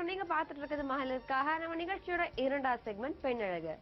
நீங்க பாத்துட்டு இருக்கிறது மகளிருக்காக நம்ம நிகழ்ச்சியோட இரண்டாவது செக்மெண்ட் பெண் அழகு.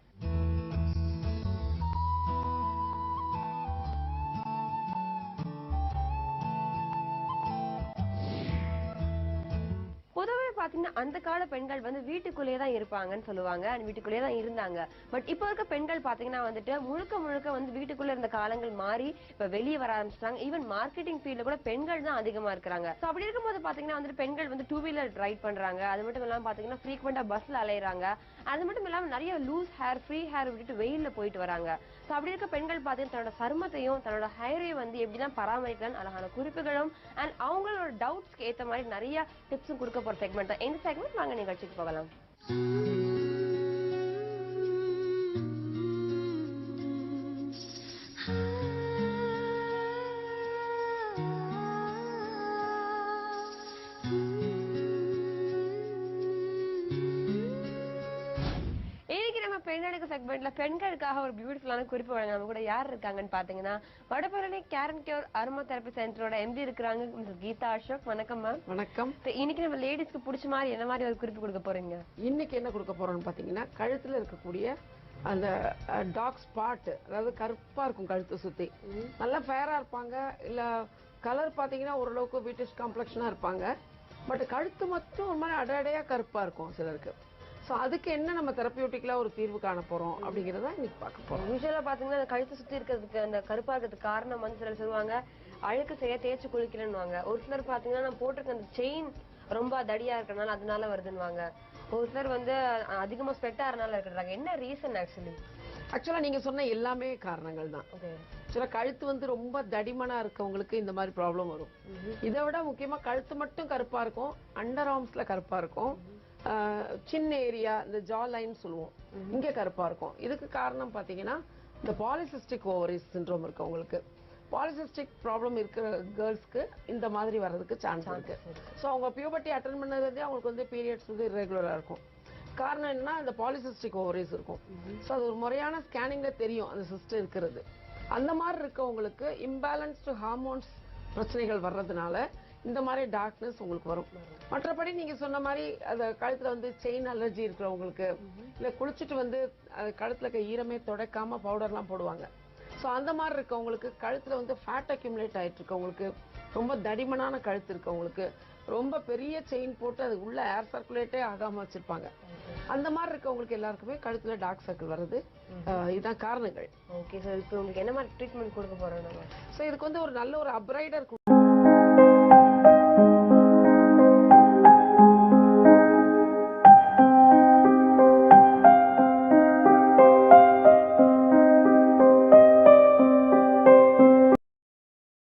பொதுவாக பாத்தீங்கன்னா அந்த கால பெண்கள் வந்து வீட்டுக்குள்ளேயே தான் இருப்பாங்கன்னு சொல்லுவாங்க, வீட்டுக்குள்ளேயே தான் இருந்தாங்க. பட் இப்போ இருக்க பெண்கள் பாத்தீங்கன்னா வந்துட்டு முழுக்க முழுக்க வந்து வீட்டுக்குள்ள இருந்த காலங்கள் மாறி இப்ப வெளியே வர ஆரம்பிச்சிட்டாங்க. ஈவன் மார்க்கெட்டிங் ஃபீல்ட்ல கூட பெண்கள் தான் அதிகமா இருக்காங்க. சோ அப்படி இருக்கும்போது பாத்தீங்கன்னா வந்துட்டு பெண்கள் வந்து 2 வீலர் ரைட் பண்றாங்க. அது மட்டும் இல்லாம பாத்தீங்கன்னா ஃப்ரீக்வெண்டா பஸ்ல அலையறாங்க. அது மட்டும் இல்லாம நிறைய லூஸ் ஹேர், ஃப்ரீ ஹேர் விட்டுட்டு வெயில்ல போயிட்டு வராங்க. சோ அப்படி இருக்க பெண்கள் பாத்தீங்கன்னா தன்னோட சருமத்தையும் தன்னோட ஹேரையும் வந்து எப்படிதான் பராமரிக்கலாம்னு அழகான குறிப்புகளும் அண்ட் அவங்களோட டவுட்ஸ்க்கு ஏத்த மாதிரி நிறைய டிப்ஸும் கொடுக்க போற செக்மெண்ட் தான் இந்த செக்மெண்ட். வாங்க நிகழ்ச்சிக்கு போகலாம். பெண்ணழகு செக்மெண்ட்ல பெண்களுக்காக ஒரு பியூட்டிஃபுல்லான குறிப்பு வழங்க நம்ம கூட யார் இருக்காங்கன்னு பாத்தீங்கன்னா Vadapalani care n cure aroma therapy சென்டரோட எம்டி இருக்காங்க மிஸ் கீதா அசோக். வணக்கம் மேம். வணக்கம். இன்னைக்கு நம்ம லேடிஸ்க்கு பிடிச்ச மாதிரி என்ன மாதிரி ஒரு குறிப்பு கொடுக்க போறீங்க? இன்னைக்கு என்ன கொடுக்க போறோம்னு பாத்தீங்கன்னா கழுத்துல இருக்கக்கூடிய அந்த டார்க் ஸ்பாட், அதாவது கருப்பா இருக்கும் கழுத்தை சுத்தி, நல்லா ஃபேரா இருப்பாங்க, இல்ல கலர் பாத்தீங்கன்னா ஓரளவுக்கு பிரிட்டிஷ் காம்ப்ளெக்ஷனா இருப்பாங்க, பட் கழுத்து மட்டும் ஒரு மாதிரி அடையடையா கருப்பா இருக்கும் சிலருக்கு. ஸோ அதுக்கு என்ன நம்ம தெரப்பியூட்டிக்கலா ஒரு தீர்வு காண போறோம் அப்படிங்கறத இன்னைக்கு பார்க்க போறோம். யூஸ்வலா பாத்தீங்கன்னா அந்த கழுத்து சுத்தி இருக்கிறதுக்கு அந்த கருப்பா இருக்கிறதுக்கு காரணம் வந்து சிலர் சொல்லுவாங்க அழுக்கு செய்ய தேய்ச்சி குளிக்கலன்னுவாங்க. ஒரு சிலர் பாத்தீங்கன்னா நான் போட்டிருக்க அந்த செயின் ரொம்ப தடியா இருக்கிறதுனால அதனால வருதுன்னுவாங்க. ஒரு சிலர் வந்து அதிகமா ஸ்வெட் ஆறனால இருக்கிறாங்க. என்ன ரீசன் ஆக்சுவலா நீங்க சொன்ன எல்லாமே காரணங்கள் தான். ஆக்சுவலா கழுத்து வந்து ரொம்ப தடிமனா இருக்கவங்களுக்கு இந்த மாதிரி ப்ராப்ளம் வரும். இதை விட முக்கியமா கழுத்து மட்டும் கருப்பா இருக்கும், அண்டர் ஆர்ம்ஸ்ல கருப்பா இருக்கும், சின்ன ஏரியா இந்த ஜா லைன் சொல்லுவோம், இங்க கருப்பா இருக்கும். இதுக்கு காரணம் பாத்தீங்கன்னா இந்த பாலிசிஸ்டிக் ஓவரிஸ் சிண்ட்ரோம் இருக்கு. உங்களுக்கு பாலிசிஸ்டிக் ப்ராப்ளம் இருக்கிற கேர்ள்ஸ்க்கு இந்த மாதிரி வர்றதுக்கு சான்ஸ் இருக்கு. ஸோ அவங்க பியூபர்ட்டி அட்டன் பண்ணதே அவங்களுக்கு வந்து பீரியட்ஸ் வந்து இரெகுலரா இருக்கும். காரணம் என்னன்னா இந்த பாலிசிஸ்டிக் ஓவரிஸ் இருக்கும். ஸோ அது ஒரு முறையான ஸ்கேனிங்ல தெரியும் அந்த சிஸ்ட் இருக்கிறது. அந்த மாதிரி இருக்கவங்களுக்கு இம்பேலன்ஸ்டு ஹார்மோன்ஸ் பிரச்சனைகள் வர்றதுனால இந்த மாதிரி டார்க்னஸ் உங்களுக்கு வரும். மற்றபடி நீங்க சொன்ன மாதிரி அந்த கழுத்துல வந்து செயின் அலர்ஜி இருக்கிறவங்களுக்கு, இல்ல குளிச்சுட்டு வந்து கழுத்துல இருக்க ஈரமே துடைக்காம பவுடர்லாம் போடுவாங்க. ஸோ அந்த மாதிரி இருக்கவங்களுக்கு, கழுத்துல வந்து ஃபேட் அக்யூமுலேட் ஆயிட்டு இருக்கவங்களுக்கு, ரொம்ப தடிமனான கழுத்து இருக்கவங்களுக்கு, ரொம்ப பெரிய செயின் போட்டு அது உள்ள ஏர் சர்க்குலேட்டே ஆகாம வச்சிருப்பாங்க, அந்த மாதிரி இருக்கவங்களுக்கு எல்லாருக்குமே கழுத்துல டார்க் சர்க்கிள் வருது. இதுதான் காரணங்கள். Okay sir. இப்போ உங்களுக்கு என்ன மாதிரி ட்ரீட்மெண்ட் கொடுக்க போறோம்? ஸோ இதுக்கு வந்து ஒரு நல்ல ஒரு அப்ரைடர்